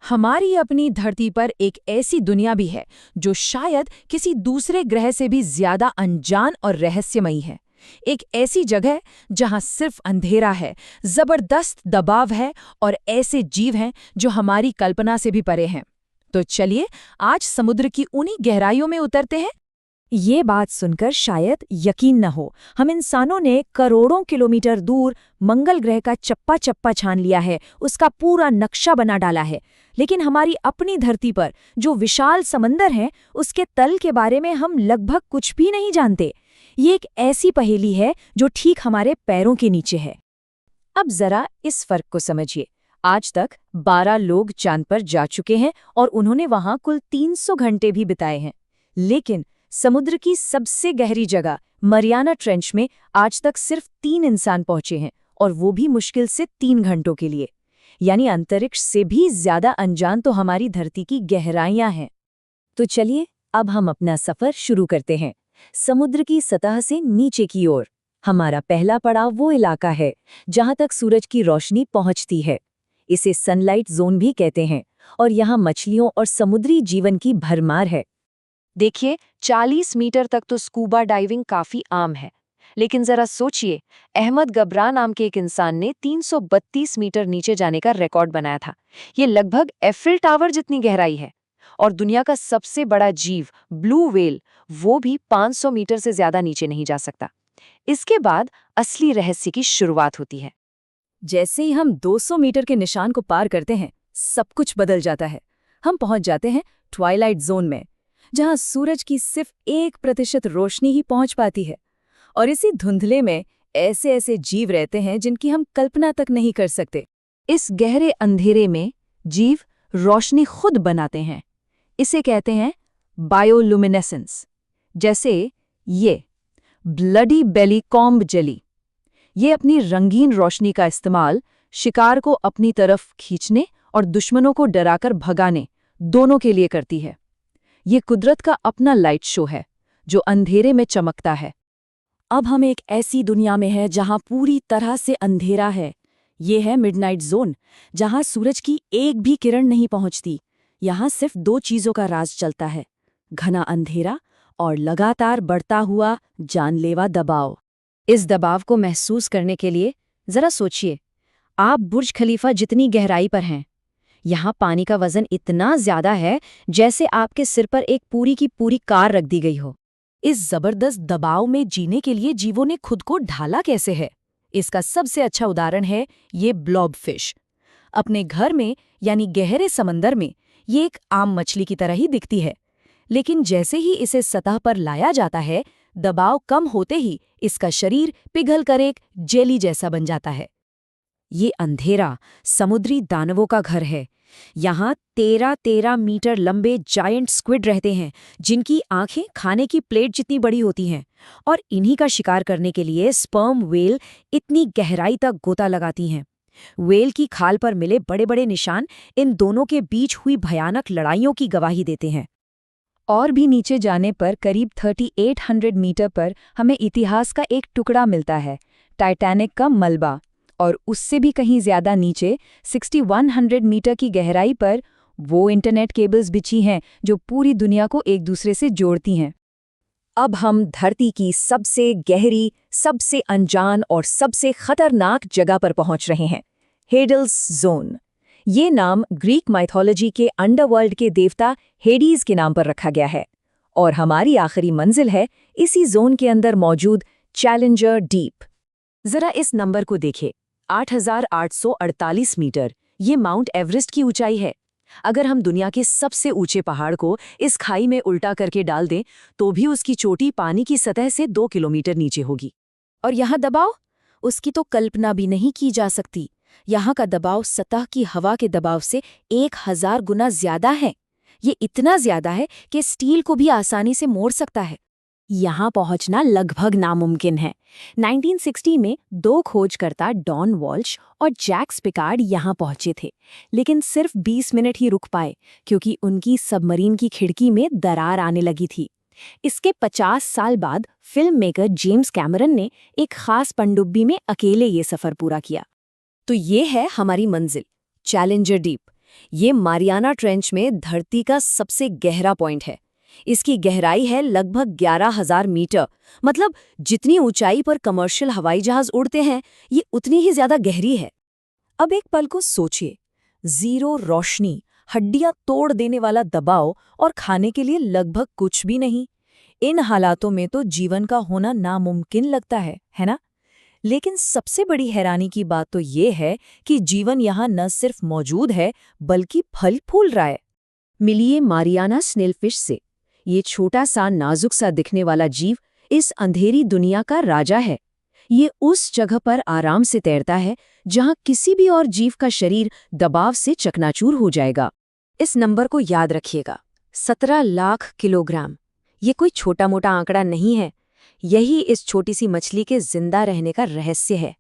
हमारी अपनी धरती पर एक ऐसी दुनिया भी है जो शायद किसी दूसरे ग्रह से भी ज्यादा अनजान और रहस्यमयी है। एक ऐसी जगह जहां सिर्फ अंधेरा है, जबरदस्त दबाव है और ऐसे जीव हैं जो हमारी कल्पना से भी परे हैं। तो चलिए आज समुद्र की उन्हीं गहराइयों में उतरते हैं। ये बात सुनकर शायद यकीन न हो, हम इंसानों ने करोड़ों किलोमीटर दूर मंगल ग्रह का चप्पा चप्पा छान लिया है, उसका पूरा नक्शा बना डाला है। लेकिन हमारी अपनी धरती पर जो विशाल समंदर है, उसके तल के बारे में हम लगभग कुछ भी नहीं जानते। ये एक ऐसी पहेली है जो ठीक हमारे पैरों के नीचे है। अब जरा इस फर्क को समझिए। आज तक 12 लोग चांद पर जा चुके हैं और उन्होंने वहां कुल 300 घंटे भी बिताए हैं। लेकिन समुद्र की सबसे गहरी जगह मरियाना ट्रेंच में आज तक सिर्फ 3 इंसान पहुंचे हैं, और वो भी मुश्किल से 3 घंटों के लिए। यानी अंतरिक्ष से भी ज्यादा अनजान तो हमारी धरती की गहराइयां हैं। तो चलिए अब हम अपना सफर शुरू करते हैं, समुद्र की सतह से नीचे की ओर। हमारा पहला पड़ाव वो इलाका है जहां तक सूरज की रोशनी पहुंचती है। इसे सनलाइट जोन भी कहते हैं, और यहाँ मछलियों और समुद्री जीवन की भरमार है। देखिए, 40 मीटर तक तो स्कूबा डाइविंग काफी आम है। लेकिन जरा सोचिए, अहमद गबरा नाम के एक इंसान ने 332 मीटर नीचे जाने का रिकॉर्ड बनाया था। ये लगभग एफिल टावर जितनी गहराई है। और दुनिया का सबसे बड़ा जीव ब्लू व्हेल, वो भी 500 मीटर से ज्यादा नीचे नहीं जा सकता। इसके बाद असली रहस्य की शुरुआत होती है। जैसे ही हम 200 मीटर के निशान को पार करते हैं, सब कुछ बदल जाता है। हम पहुंच जाते हैं ट्वाइलाइट जोन में, जहां सूरज की सिर्फ 1% रोशनी ही पहुंच पाती है। और इसी धुंधले में ऐसे ऐसे जीव रहते हैं जिनकी हम कल्पना तक नहीं कर सकते। इस गहरे अंधेरे में जीव रोशनी खुद बनाते हैं। इसे कहते हैं बायोलुमिनेसेंस। जैसे ये ब्लडी बेली कॉम्ब जेली। ये अपनी रंगीन रोशनी का इस्तेमाल शिकार को अपनी तरफ खींचने और दुश्मनों को डराकर भगाने, दोनों के लिए करती है। ये कुदरत का अपना लाइट शो है जो अंधेरे में चमकता है। अब हम एक ऐसी दुनिया में हैं जहां पूरी तरह से अंधेरा है। ये है मिडनाइट जोन, जहां सूरज की एक भी किरण नहीं पहुंचती। यहां सिर्फ 2 चीजों का राज चलता है, घना अंधेरा और लगातार बढ़ता हुआ जानलेवा दबाव। इस दबाव को महसूस करने के लिए जरा सोचिए, आप बुर्ज खलीफा जितनी गहराई पर हैं। यहाँ पानी का वजन इतना ज्यादा है जैसे आपके सिर पर एक पूरी की पूरी कार रख दी गई हो। इस जबरदस्त दबाव में जीने के लिए जीवों ने खुद को ढाला कैसे है? इसका सबसे अच्छा उदाहरण है ये ब्लॉबफिश। अपने घर में यानी गहरे समंदर में ये एक आम मछली की तरह ही दिखती है, लेकिन जैसे ही इसे सतह पर लाया जाता है, दबाव कम होते ही इसका शरीर पिघलकर एक जेली जैसा बन जाता है। ये अंधेरा समुद्री दानवों का घर है। यहाँ 13 मीटर लंबे जायंट स्क्विड रहते हैं, जिनकी आंखें खाने की प्लेट जितनी बड़ी होती हैं, और इन्हीं का शिकार करने के लिए स्पर्म व्हेल इतनी गहराई तक गोता लगाती हैं। व्हेल की खाल पर मिले बड़े बड़े निशान इन दोनों के बीच हुई भयानक लड़ाइयों की गवाही देते हैं। और भी नीचे जाने पर करीब 3800 मीटर पर हमें इतिहास का एक टुकड़ा मिलता है, टाइटैनिक का मलबा। और उससे भी कहीं ज्यादा नीचे 6100 मीटर की गहराई पर वो इंटरनेट केबल्स बिछी हैं जो पूरी दुनिया को एक दूसरे से जोड़ती हैं। अब हम धरती की सबसे गहरी, सबसे अनजान और सबसे खतरनाक जगह पर पहुंच रहे हैं, हेडल्स जोन। ये नाम ग्रीक माइथोलॉजी के अंडरवर्ल्ड के देवता हेडीज के नाम पर रखा गया है। और हमारी आखिरी मंजिल है इसी जोन के अंदर मौजूद चैलेंजर डीप। जरा इस नंबर को देखें, 8848 मीटर। ये माउंट एवरेस्ट की ऊंचाई है। अगर हम दुनिया के सबसे ऊंचे पहाड़ को इस खाई में उल्टा करके डाल दें, तो भी उसकी चोटी पानी की सतह से 2 किलोमीटर नीचे होगी। और यहाँ दबाव, उसकी तो कल्पना भी नहीं की जा सकती। यहाँ का दबाव सतह की हवा के दबाव से 1000 गुना ज्यादा है। ये इतना ज्यादा है कि स्टील को भी आसानी से मोड़ सकता है। यहाँ पहुंचना लगभग नामुमकिन है। 1960 में 2 खोजकर्ता डॉन वॉल्श और जैक्स पिकार्ड यहाँ पहुंचे थे, लेकिन सिर्फ 20 मिनट ही रुक पाए क्योंकि उनकी सबमरीन की खिड़की में दरार आने लगी थी। इसके 50 साल बाद फिल्म मेकर जेम्स कैमरन ने एक खास पनडुब्बी में अकेले ये सफर पूरा किया। तो ये है हमारी मंजिल, चैलेंजर डीप। ये मारियाना ट्रेंच में धरती का सबसे गहरा पॉइंट है। इसकी गहराई है लगभग 11,000 मीटर, मतलब जितनी ऊंचाई पर कमर्शियल हवाई जहाज उड़ते हैं, ये उतनी ही ज्यादा गहरी है। अब एक पल को सोचिए, जीरो रोशनी, हड्डियां तोड़ देने वाला दबाव और खाने के लिए लगभग कुछ भी नहीं। इन हालातों में तो जीवन का होना नामुमकिन लगता है ना? लेकिन सबसे बड़ी हैरानी की बात तो ये है कि जीवन यहाँ न सिर्फ मौजूद है, बल्कि फल फूल रहा है। मिलिए मारियाना स्नेलफिश से। ये छोटा सा नाजुक सा दिखने वाला जीव इस अंधेरी दुनिया का राजा है। ये उस जगह पर आराम से तैरता है जहां किसी भी और जीव का शरीर दबाव से चकनाचूर हो जाएगा। इस नंबर को याद रखिएगा, 17 लाख किलोग्राम। ये कोई छोटा मोटा आंकड़ा नहीं है। यही इस छोटी सी मछली के जिंदा रहने का रहस्य है।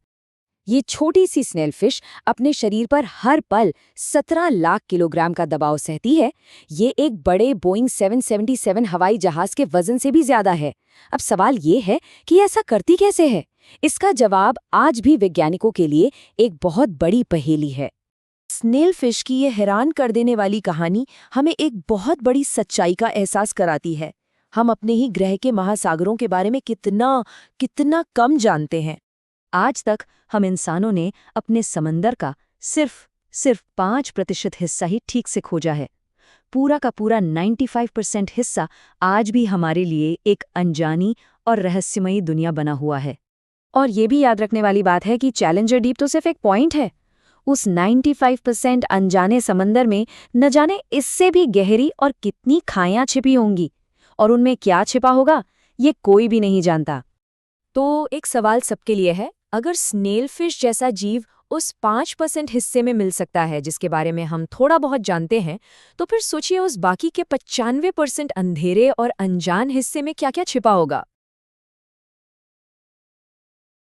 ये छोटी सी स्नेलफिश अपने शरीर पर हर पल 17 लाख किलोग्राम का दबाव सहती है। ये एक बड़े बोइंग 777 हवाई जहाज के वजन से भी ज्यादा है। अब सवाल ये है कि ऐसा करती कैसे है? इसका जवाब आज भी वैज्ञानिकों के लिए एक बहुत बड़ी पहेली है। स्नेलफिश की ये हैरान कर देने वाली कहानी हमें एक बहुत बड़ी सच्चाई का एहसास कराती है। हम अपने ही ग्रह के महासागरों के बारे में कितना कम जानते हैं। आज तक हम इंसानों ने अपने समंदर का सिर्फ 5% हिस्सा ही ठीक से खोजा है। पूरा का पूरा 95% हिस्सा आज भी हमारे लिए एक अनजानी और रहस्यमयी दुनिया बना हुआ है। और ये भी याद रखने वाली बात है कि चैलेंजर डीप तो सिर्फ एक पॉइंट है। उस 95% अनजाने समंदर में न जाने इससे भी गहरी और कितनी खाइयां छिपी होंगी, और उनमें क्या छिपा होगा ये कोई भी नहीं जानता। तो एक सवाल सबके लिए है, अगर स्नेलफिश जैसा जीव उस 5% हिस्से में मिल सकता है जिसके बारे में हम थोड़ा बहुत जानते हैं, तो फिर सोचिए उस बाकी के 95% अंधेरे और अनजान हिस्से में क्या क्या छिपा होगा।